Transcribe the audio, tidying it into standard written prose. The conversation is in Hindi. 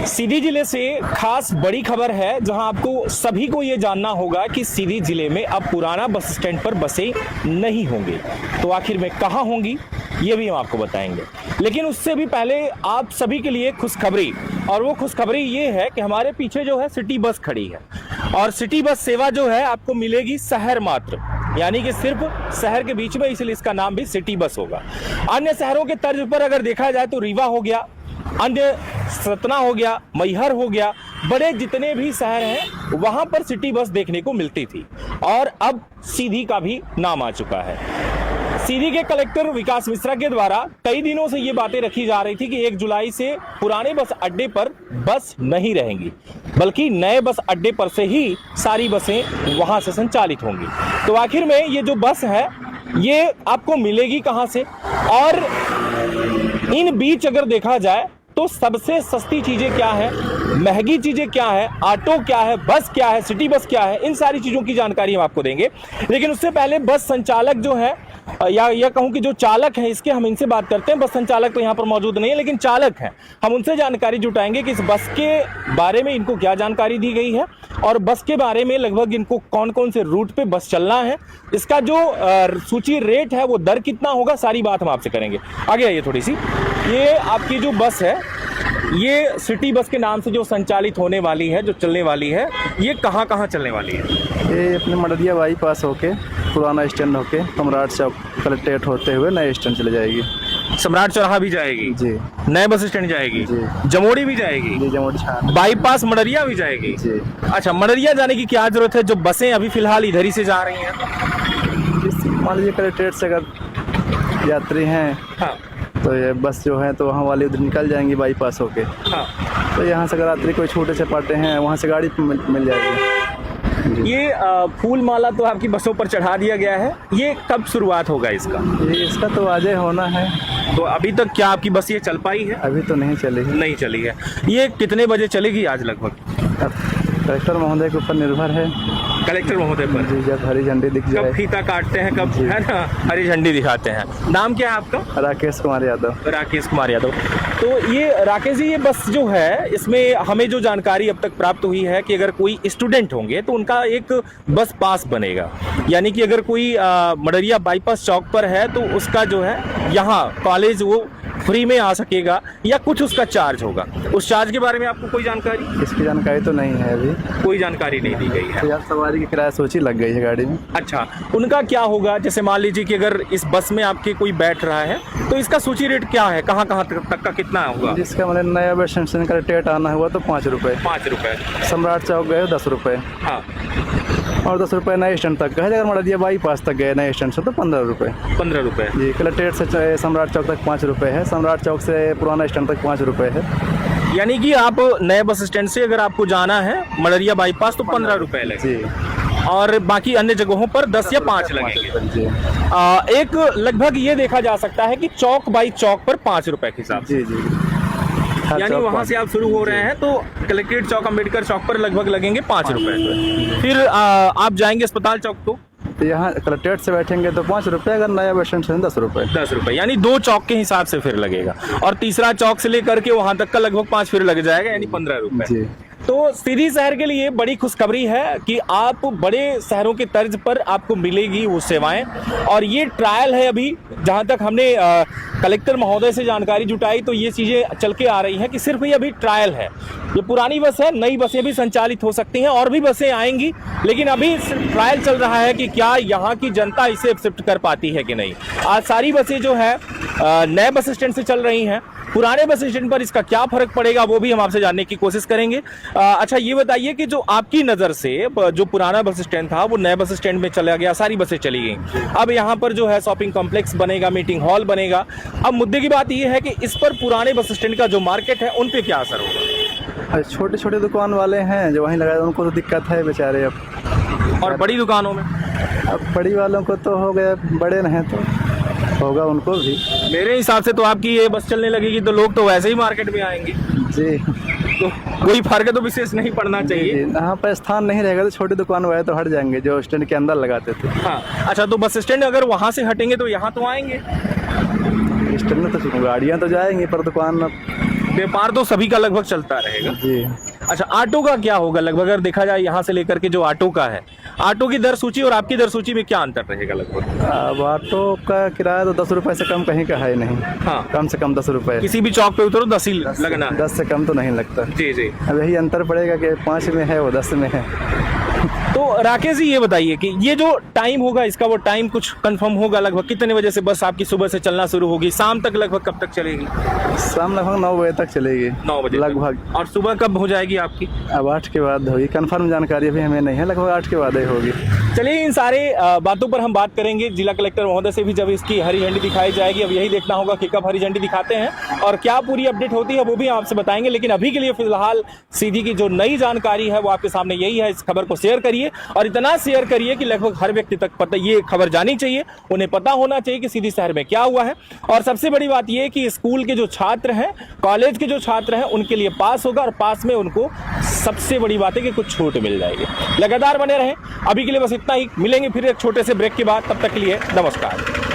सीधी जिले से खास बड़ी खबर है, जहां आपको सभी को ये जानना होगा कि सीधी जिले में अब पुराना बस स्टैंड पर बसें नहीं होंगी। तो आखिर में कहां होंगी ये भी हम आपको बताएंगे, लेकिन उससे भी पहले आप सभी के लिए खुशखबरी। और वो खुशखबरी ये है कि हमारे पीछे जो है सिटी बस खड़ी है, और सिटी बस सेवा जो है आपको मिलेगी शहर मात्र, यानी कि सिर्फ शहर के बीच में, इसलिए इसका नाम भी सिटी बस होगा। अन्य शहरों के तर्ज पर अगर देखा जाए तो रीवा हो गया, अन्य सतना हो गया, मैहर हो गया, बड़े जितने भी शहर हैं वहां पर सिटी बस देखने को मिलती थी, और अब सीधी का भी नाम आ चुका है। सीधी के कलेक्टर विकास मिश्रा के द्वारा कई दिनों से ये बातें रखी जा रही थी कि 1 जुलाई से पुराने बस अड्डे पर बस नहीं रहेंगी, बल्कि नए बस अड्डे पर से ही सारी बसें वहां से संचालित होंगी। तो आखिर में ये जो बस है ये आपको मिलेगी कहां से, और इन बीच अगर देखा जाए तो सबसे सस्ती चीजें क्या है, महंगी चीजें क्या है, ऑटो क्या है, बस क्या है, सिटी बस क्या है, इन सारी चीजों की जानकारी हम आपको देंगे। लेकिन उससे पहले बस संचालक जो है, या कहूं कि जो चालक है, इसके हम इनसे बात करते हैं। बस संचालक तो यहाँ पर मौजूद नहीं है, लेकिन चालक हैं, हम उनसे जानकारी जुटाएंगे कि इस बस के बारे में इनको क्या जानकारी दी गई है, और बस के बारे में लगभग इनको कौन कौन से रूट पे बस चलना है, इसका जो सूची रेट है वो दर कितना होगा, सारी बात हम आपसे करेंगे। आगे आइए थोड़ी सी। ये आपकी जो बस है ये सिटी बस के नाम से जो संचालित होने वाली है, जो चलने वाली है, ये कहाँ कहाँ चलने वाली है? ये अपने मडरिया बाईपास होके पुराना स्टैंड होके सम्राट चौक कलेक्ट्रेट होते हुए नए स्टैंड चले जाएगी। सम्राट चौराहा भी जाएगी जी, नए बस स्टैंड जाएगी जी, जमोड़ी भी जाएगी जी, जमोड़ी छान बाईपास मडरिया भी जाएगी जी। अच्छा, मडरिया जाने की क्या जरूरत है, जो बसें अभी फिलहाल इधर ही से जा रही हैं? मान लीजिए कलेक्ट्रेट से अगर यात्री हैं हाँ तो ये बस जो है तो वहाँ वाली उधर निकल जाएंगी बाईपास होके। हाँ। तो यहाँ से अगर यात्री कोई छोटे से पाटे हैं वहाँ से गाड़ी मिल जाएगी। ये फूल माला तो आपकी बसों पर चढ़ा दिया गया है, ये कब शुरुआत होगा इसका? ये इसका तो आज होना है। तो अभी तक क्या आपकी बस ये चल पाई है? अभी तो नहीं चली है। नहीं चली है। ये कितने बजे चलेगी आज लगभग? अब कलेक्टर महोदय के ऊपर निर्भर है। कलेक्टर महोदय पर जी, जब हरी झंडी दिख जाए। कब फीता काटते हैं, कब है ना हरी झंडी दिखाते हैं। नाम क्या है आपका? राकेश कुमार यादव। राकेश कुमार यादव। तो ये राकेश जी, ये बस जो है इसमें हमें जो जानकारी अब तक प्राप्त हुई है कि अगर कोई स्टूडेंट होंगे तो उनका एक बस पास बनेगा, यानी कि अगर कोई मडरिया बाईपास चौक पर है तो उसका जो है यहाँ कॉलेज वो फ्री में आ सकेगा, या कुछ उसका चार्ज होगा। उस चार्ज के बारे में आपको कोई जानकारी? इसकी जानकारी तो नहीं है, अभी कोई जानकारी नहीं दी गई है। तो यार सवारी की किराया सोची लग गई है गाड़ी में। अच्छा, उनका क्या होगा? जैसे मान लीजिए कि अगर इस बस में आपके कोई बैठ रहा है तो इसका सूची रेट क्या है, कहाँ कहाँ तक का कितना होगा? जिसका मतलब नया बस स्टैंड का टिकट आना हुआ तो 5 रुपये। 5 रुपये। सम्राट चौक गए 10 रुपये। हाँ। और 10 रुपये नए स्टैंड तक गए। अगर मडरिया बाईपास तक गए नए स्टैंड से तो 15 रुपये। 15 रुपये जी। कलेक्ट्रेट से सम्राट चौक तक 5 रुपये है। सम्राट चौक से पुराना स्टैंड तक 5 रुपये है। यानी कि आप नए बस स्टैंड से अगर आपको जाना है मडरिया बाईपास तो 15 रुपये लगेंगे, और बाकी अन्य जगहों पर 10 या 5 लगेंगे। एक लगभग ये देखा जा सकता है कि चौक बाई चौक पर 5 रुपए के हिसाब से। जी। यानी वहां से आप शुरू हो रहे हैं तो कलेक्ट्रेट चौक, अम्बेडकर चौक पर लगभग लगेंगे 5 रुपए। फिर आप जाएंगे अस्पताल चौक तो यहाँ कलेक्ट्रेट से बैठेंगे तो 5 रुपये, अगर नया बस स्टैंड से 10 रुपये। 10 रुपए, यानी 2 चौक के हिसाब से फिर लगेगा, और तीसरा चौक से लेकर के वहां तक का लगभग 5 फिर लग जाएगा, यानी 15 रुपए। तो सीधी शहर के लिए बड़ी खुशखबरी है कि आप बड़े शहरों के तर्ज पर आपको मिलेगी वो सेवाएं, और ये ट्रायल है अभी। जहां तक हमने कलेक्टर महोदय से जानकारी जुटाई तो ये चीजें चल के आ रही हैं कि सिर्फ ये अभी ट्रायल है। ये पुरानी बस है, नई बसें भी संचालित हो सकती हैं, और भी बसें आएंगी, लेकिन अभी ट्रायल चल रहा है कि क्या यहाँ की जनता इसे एक्सेप्ट कर पाती है कि नहीं। आज सारी बसें जो है नए बस स्टैंड से चल रही हैं। पुराने बस स्टैंड पर इसका क्या फर्क पड़ेगा वो भी हम आपसे जानने की कोशिश करेंगे। अच्छा, ये बताइए कि जो आपकी नज़र से जो पुराना बस स्टैंड था वो नए बस स्टैंड में चला गया, सारी बसें चली गई, अब यहाँ पर जो है शॉपिंग कॉम्प्लेक्स बनेगा, मीटिंग हॉल बनेगा। अब मुद्दे की बात ये है कि इस पर पुराने बस स्टैंड का जो मार्केट है उन पे क्या असर होगा? छोटे छोटे दुकान वाले हैं जो वहीं लगाए, उनको तो दिक्कत है बेचारे। अब और बड़ी दुकानों में? अब बड़ी वालों को तो हो गया, बड़े नहीं तो होगा उनको भी। मेरे हिसाब से तो आपकी ये बस चलने लगेगी तो लोग तो वैसे ही मार्केट में आएंगे जी। तो कोई फर्क तो विशेष नहीं पड़ना चाहिए। यहाँ पर स्थान नहीं रहेगा तो छोटी दुकान वाले तो हट जाएंगे जो स्टैंड के अंदर लगाते थे। हाँ। अच्छा, तो बस स्टैंड अगर वहाँ से हटेंगे तो यहाँ तो आएंगे? स्टैंड में तो गाड़ियाँ तो जाएंगी पर दुकान व्यापार तो सभी का लगभग चलता रहेगा। जी। अच्छा, ऑटो का क्या होगा लगभग, अगर देखा जाए यहाँ से लेकर के जो ऑटो का है, ऑटो की दर सूची और आपकी दर सूची में क्या अंतर रहेगा लगभग? अब ऑटो का किराया तो 10 रुपए से कम कहीं का है नहीं। हाँ, कम से कम 10 रुपए। किसी भी चौक पे उतरो 10 ही लगना है। 10 से कम तो नहीं लगता। जी जी। अब यही अंतर पड़ेगा कि 5 में है वो 10 में है। तो राकेश जी ये बताइए कि ये जो टाइम होगा इसका, वो टाइम कुछ कंफर्म होगा लगभग कितने बजे से बस आपकी सुबह से चलना शुरू होगी, शाम तक लगभग कब तक चलेगी? शाम लगभग 9 बजे तक चलेगी। 9 बजे लगभग। और सुबह कब हो जाएगी आपकी? अब 8 के बाद होगी, कंफर्म जानकारी अभी हमें नहीं है, लगभग 8 के बाद ही होगी। चलिए, इन सारे बातों पर हम बात करेंगे जिला कलेक्टर महोदय से भी जब इसकी हरी झंडी दिखाई जाएगी। अब यही देखना होगा कि कब हरी झंडी दिखाते हैं और क्या पूरी अपडेट होती है वो भी आपसे बताएंगे। लेकिन अभी के लिए फिलहाल सीधी की जो नई जानकारी है वो आपके सामने यही है। इस खबर को शेयर करिए और इतना शेयर करिए कि लगभग हर व्यक्ति तक पता, ये खबर जानी चाहिए, उन्हें पता होना चाहिए कि सीधी शहर में क्या हुआ है। और सबसे बड़ी बात यह कि स्कूल के जो छात्र हैं, कॉलेज के जो छात्र हैं, उनके लिए पास होगा और पास में उनको सबसे बड़ी बात है कि कुछ छूट मिल जाएगी। लगातार बने रहें। अभी के लिए बस इतना ही, मिलेंगे फिर एक छोटे से ब्रेक के बाद, तब तक के लिए नमस्कार।